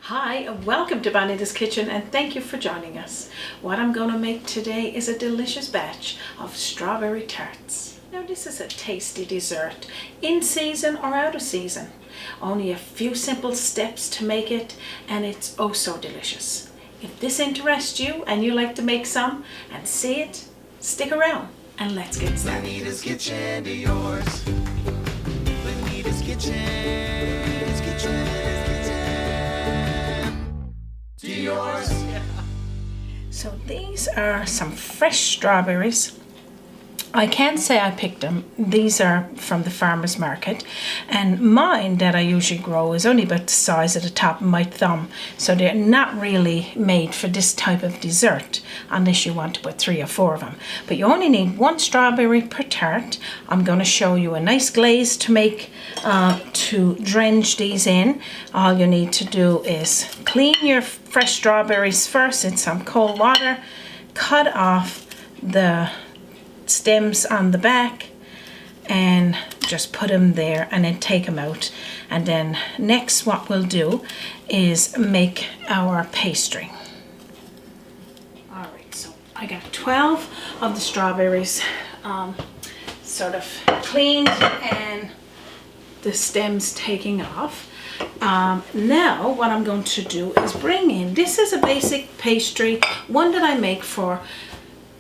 Hi and welcome to Bonita's Kitchen, and thank you for joining us. What I'm going to make today is a delicious batch of strawberry tarts. Now this is a tasty dessert, in season or out of season. Only a few simple steps to make it, and it's oh so delicious. If this interests you and you like to make some and see it, stick around and let's get started. Bonita's Kitchen to yours. Bonita's Kitchen. To yours. So these are some fresh strawberries. I can't say I picked them. These are from the farmer's market, and mine that I usually grow is only about the size of the top of my thumb, so they're not really made for this type of dessert unless you want to put 3 or 4 of them. But you only need 1 strawberry per tart. I'm going to show you a nice glaze to make, to drench these in. All you need to do is clean your fresh strawberries first in some cold water, cut off the stems on the back and just put them there, and then take them out. And then next what we'll do is make our pastry. Alright, so I got 12 of the strawberries sort of cleaned and the stems taking off. Now what I'm going to do is bring in, this is a basic pastry, one that I make for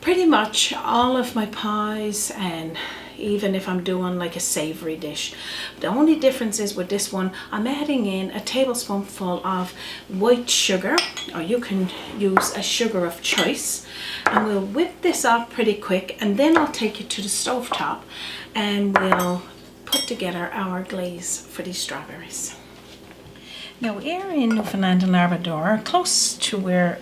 pretty much all of my pies, and even if I'm doing like a savory dish. The only difference is with this one, I'm adding in a tablespoonful of white sugar, or you can use a sugar of choice, and we'll whip this up pretty quick, and then I'll take it to the stove top and we'll put together our glaze for these strawberries. Now here in Newfoundland and Labrador, close to where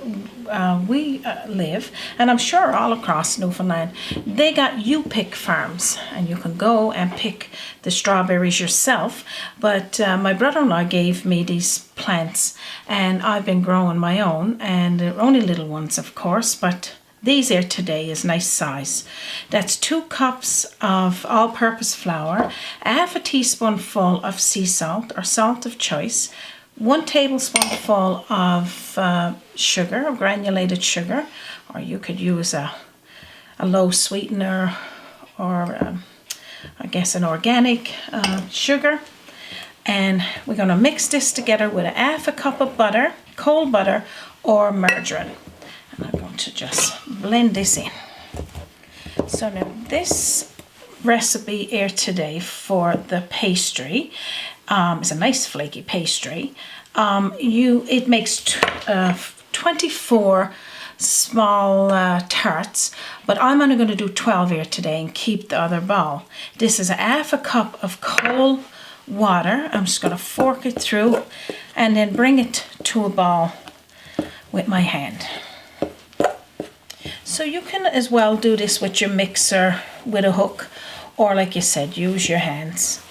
we live, and I'm sure all across Newfoundland, they got you-pick farms, and you can go and pick the strawberries yourself. But my brother-in-law gave me these plants, and I've been growing my own, and they're only little ones of course, but these here today is nice size. That's 2 cups of all-purpose flour, half a teaspoonful of sea salt or salt of choice, 1 tablespoonful of sugar, of granulated sugar, or you could use a low sweetener, or I guess an organic sugar. And we're going to mix this together with a half a cup of butter, cold butter or margarine. And I'm going to just blend this in. So now this recipe here today for the pastry, it's a nice flaky pastry. It makes 24 small tarts, but I'm only going to do 12 here today and keep the other ball. This is a half a cup of cold water. I'm just going to fork it through and then bring it to a ball with my hand. So you can as well do this with your mixer with a hook, or like you said, use your hands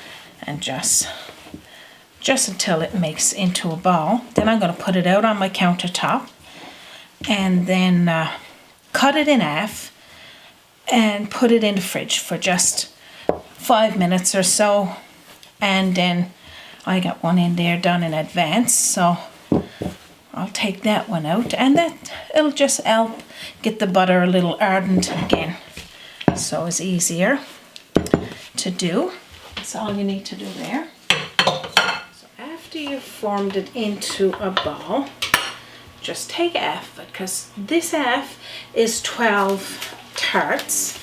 and just until it makes into a ball. Then I'm going to put it out on my countertop and then cut it in half and put it in the fridge for just 5 minutes or so. And then I got one in there done in advance, so I'll take that one out, and that it'll just help get the butter a little ardent again, so it's easier to do. That's all you need to do there. After you've formed it into a ball, just take half, because this half is 12 tarts,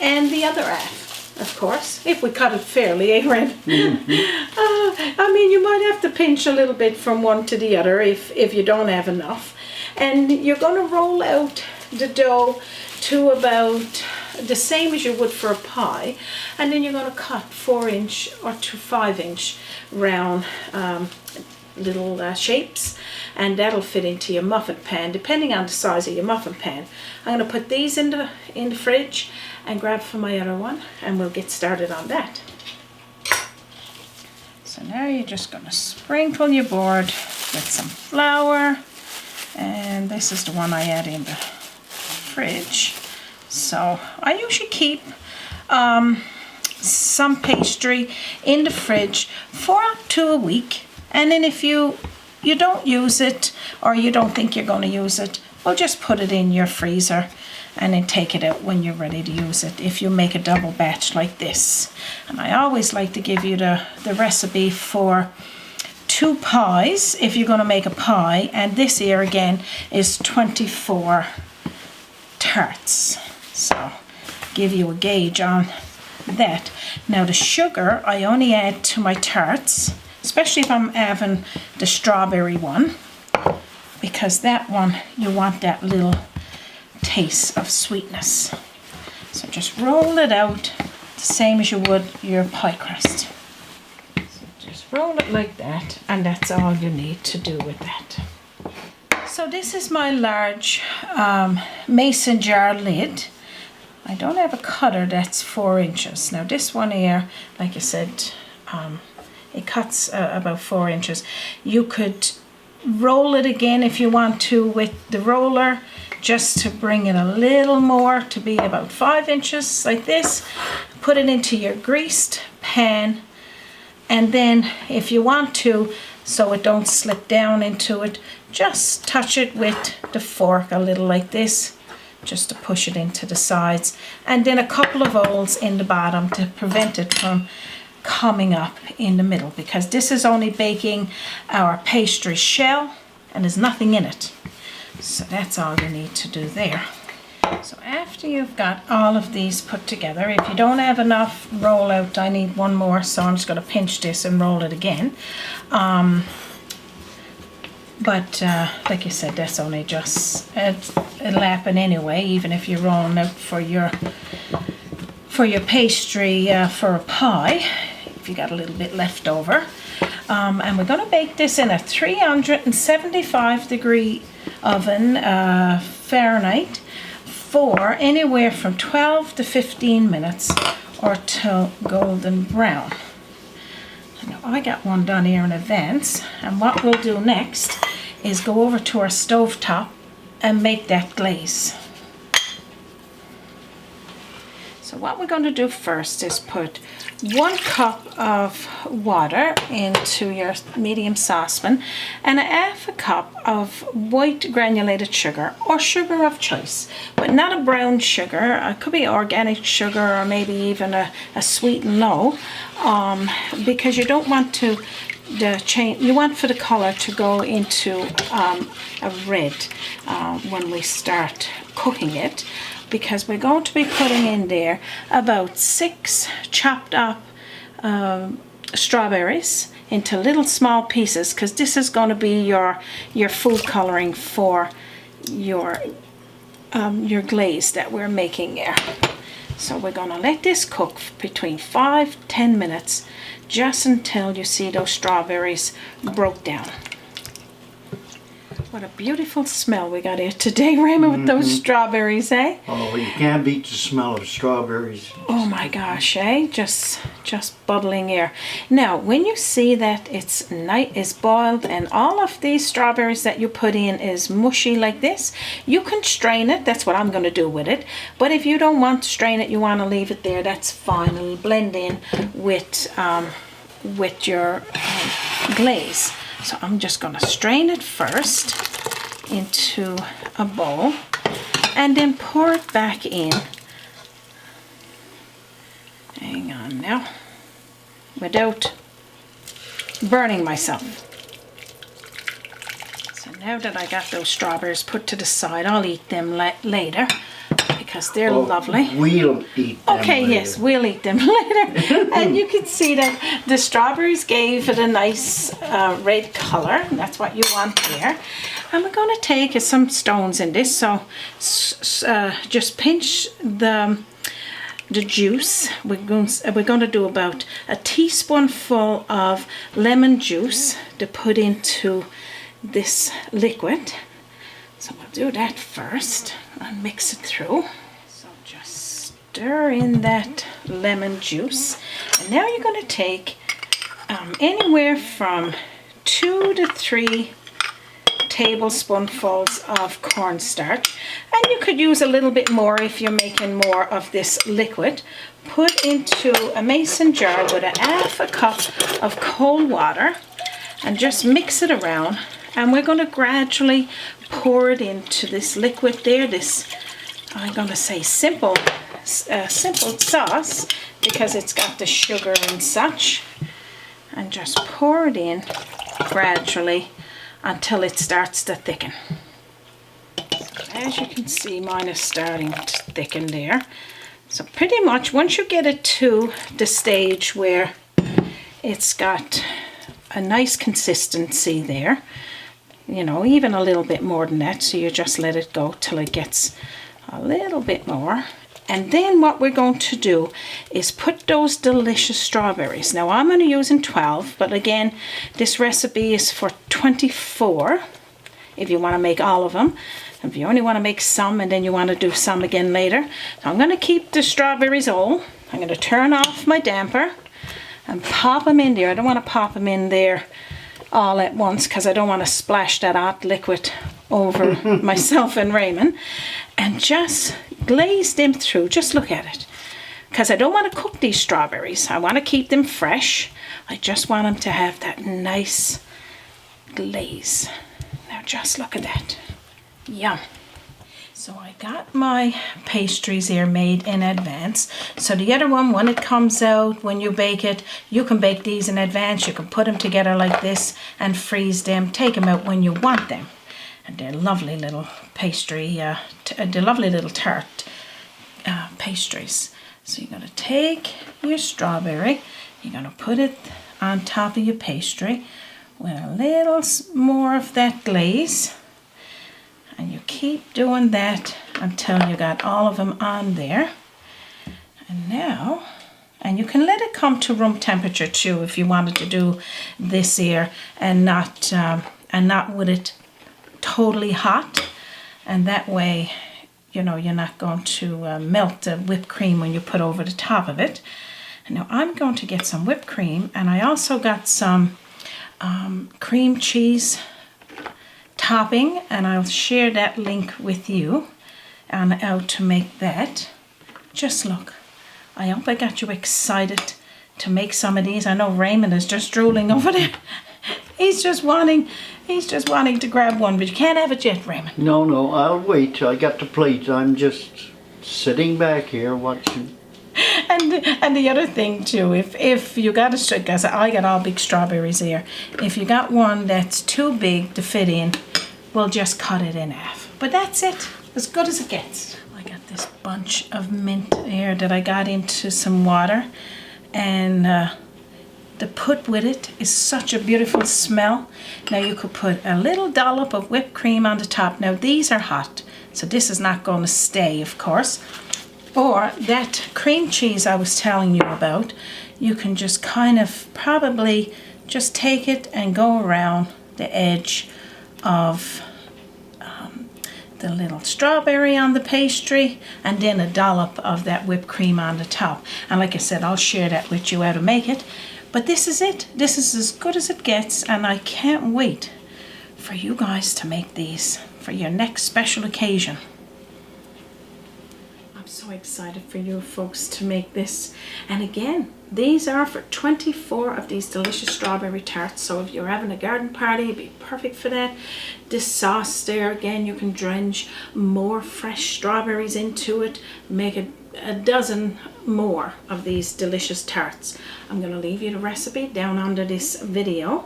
and the other half, of course, if we cut it fairly, eh, Ren? I mean, you might have to pinch a little bit from one to the other if you don't have enough. And you're going to roll out the dough to about the same as you would for a pie, and then you're going to cut 4-inch or to 5-inch round little shapes, and that'll fit into your muffin pan depending on the size of your muffin pan. I'm going to put these in the fridge and grab for my other one, and we'll get started on that. So now you're just going to sprinkle your board with some flour, and this is the one I add in the fridge. So I usually keep some pastry in the fridge for up to a week, and then if you you don't use it or you don't think you're going to use it, well, just put it in your freezer and then take it out when you're ready to use it if you make a double batch like this. And I always like to give you the recipe for 2 pies if you're going to make a pie, and this here again is 24 tarts. So give you a gauge on that. Now the sugar I only add to my tarts, especially if I'm having the strawberry one, because that one you want that little taste of sweetness. So just roll it out the same as you would your pie crust. So just roll it like that, and that's all you need to do with that. So this is my large mason jar lid. I don't have a cutter that's 4 inches. Now this one here, like I said, it cuts about 4 inches. You could roll it again if you want to with the roller, just to bring it a little more to be about 5 inches like this. Put it into your greased pan, and then if you want to, so it don't slip down into it, just touch it with the fork a little like this, just to push it into the sides, and then a couple of holes in the bottom to prevent it from coming up in the middle, because this is only baking our pastry shell and there's nothing in it. So that's all you need to do there. So after you've got all of these put together, if you don't have enough roll out, I need one more, so I'm just going to pinch this and roll it again. But like I said, that's only just it'll happen anyway, even if you're rolling out for your pastry for a pie, if you got a little bit left over. And we're going to bake this in a 375 degree oven, Fahrenheit, for anywhere from 12 to 15 minutes or till golden brown. Now I got one done here in advance, and what we'll do next is go over to our stove top and make that glaze. So what we're going to do first is put 1 cup of water into your medium saucepan and 1/2 cup of white granulated sugar, or sugar of choice, but not a brown sugar. It could be organic sugar, or maybe even a sweet and low, because you don't want to you want for the color to go into a red when we start cooking it, because we're going to be putting in there about 6 chopped up strawberries into little small pieces, because this is going to be your food coloring for your glaze that we're making there. So we're going to let this cook between 5-10 minutes, just until you see those strawberries broke down. What a beautiful smell we got here today, Raymond, with those strawberries, eh? Oh, you can't beat the smell of strawberries. Oh my gosh, eh? Just bubbling here. Now, when you see that it's boiled and all of these strawberries that you put in is mushy like this, you can strain it. That's what I'm going to do with it. But if you don't want to strain it, you want to leave it there, that's fine. It'll blend in with your glaze. So I'm just going to strain it first into a bowl and then pour it back in. Hang on now, without burning myself. So now that I got those strawberries put to the side, I'll eat them later, because they're lovely. We'll eat them okay, later. yes, we'll eat them later. And you can see that the strawberries gave it a nice red color. That's what you want there. And we're going to take some stones in this, so just pinch the juice. We're going to do about a teaspoonful of lemon juice to put into this liquid. So we'll do that first and mix it through. So just stir in that lemon juice. And now you're going to take anywhere from 2 to 3 tablespoonfuls of cornstarch. And you could use a little bit more if you're making more of this liquid. Put into a mason jar with 1/2 cup of cold water and just mix it around And we're going to gradually pour it into this liquid there, this, I'm going to say simple sauce, because it's got the sugar and such. And just pour it in gradually until it starts to thicken. As you can see, mine is starting to thicken there. So pretty much once you get it to the stage where it's got a nice consistency there, you know, even a little bit more than that, so you just let it go till it gets a little bit more. And then what we're going to do is put those delicious strawberries. Now I'm only using 12, but again, this recipe is for 24 if you want to make all of them. If you only want to make some and then you want to do some again later. So I'm going to keep the strawberries whole. I'm going to turn off my damper and pop them in there. I don't want to pop them in there all at once because I don't want to splash that hot liquid over myself and Raymond. And just glaze them through. Just look at it. Because I don't want to cook these strawberries. I want to keep them fresh. I just want them to have that nice glaze. Now just look at that. Yum. So I got my pastries here made in advance. So the other one, when it comes out, when you bake it, you can bake these in advance. You can put them together like this and freeze them. Take them out when you want them. And they're lovely little pastry, they're lovely little tart pastries. So you're going to take your strawberry, you're going to put it on top of your pastry with a little more of that glaze. And you keep doing that until you got all of them on there. And now, and you can let it come to room temperature too if you wanted to do this here and not with it totally hot. And that way, you know, you're not going to melt the whipped cream when you put over the top of it. And now I'm going to get some whipped cream, and I also got some cream cheese topping, and I'll share that link with you on how to make that. Just look. I hope I got you excited to make some of these. I know Raymond is just drooling over there. He's just wanting to grab one, but you can't have it yet, Raymond. No, I'll wait. I got the plate. I'm just sitting back here watching. And the other thing too, if you got a, because I got all big strawberries here, if you got one that's too big to fit in, we'll just cut it in half. But that's it, as good as it gets. I got this bunch of mint here that I got into some water, and the put with it is such a beautiful smell. Now you could put a little dollop of whipped cream on the top. Now these are hot, so this is not going to stay, of course. Or that cream cheese I was telling you about, you can just kind of probably just take it and go around the edge of the little strawberry on the pastry, and then a dollop of that whipped cream on the top. And like I said, I'll share that with you how to make it. But this is it. This is as good as it gets, and I can't wait for you guys to make these for your next special occasion. I'm so excited for you folks to make this. And again, these are for 24 of these delicious strawberry tarts. So if you're having a garden party, it'd be perfect for that. This sauce there, again, you can drench more fresh strawberries into it. Make it a dozen more of these delicious tarts. I'm going to leave you the recipe down under this video,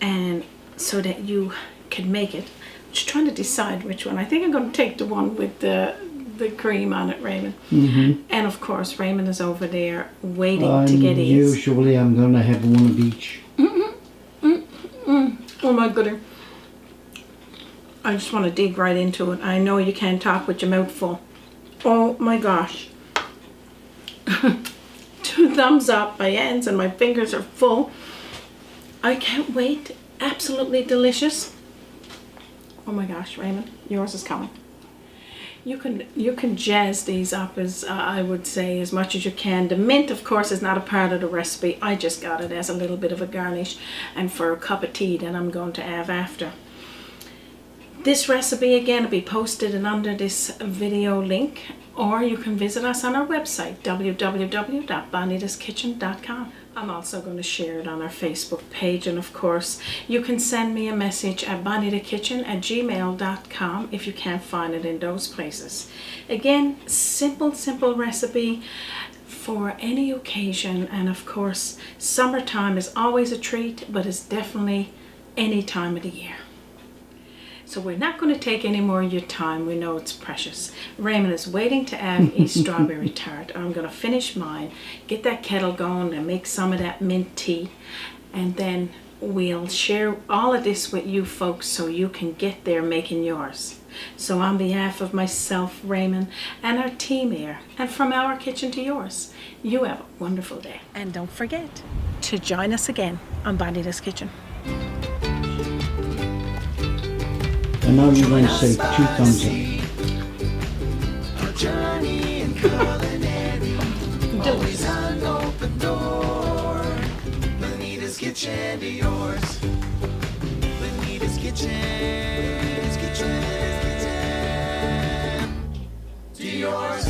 and so that you can make it. I'm just trying to decide which one. I think I'm going to take the one with the cream on it, Raymond. And of course Raymond is over there waiting to get his. Usually I'm going to have one of each. Oh my goodness. I just want to dig right into it. I know you can't talk with your mouth full. Oh my gosh. 2 thumbs up. My hands and my fingers are full. I can't wait. Absolutely delicious. Oh my gosh, Raymond, yours is coming. You can jazz these up, as I would say, as much as you can. The mint, of course, is not a part of the recipe. I just got it as a little bit of a garnish and for a cup of tea that I'm going to have after. This recipe again will be posted under this video link, or you can visit us on our website, www.bonitaskitchen.com. I'm also going to share it on our Facebook page, and of course you can send me a message at bonitakitchen@gmail.com if you can't find it in those places. Again, simple recipe for any occasion, and of course summertime is always a treat, but it's definitely any time of the year. So we're not going to take any more of your time. We know it's precious. Raymond is waiting to add a strawberry tart. I'm going to finish mine, get that kettle going and make some of that mint tea, and then we'll share all of this with you folks so you can get there making yours. So on behalf of myself, Raymond, and our team here, and from our kitchen to yours, you have a wonderful day. And don't forget to join us again on Bonita's Kitchen. And now we're going to say 2 thumbs up. Our journey in culinary, always an open door. Bonita's Kitchen to yours. Bonita's Kitchen to yours.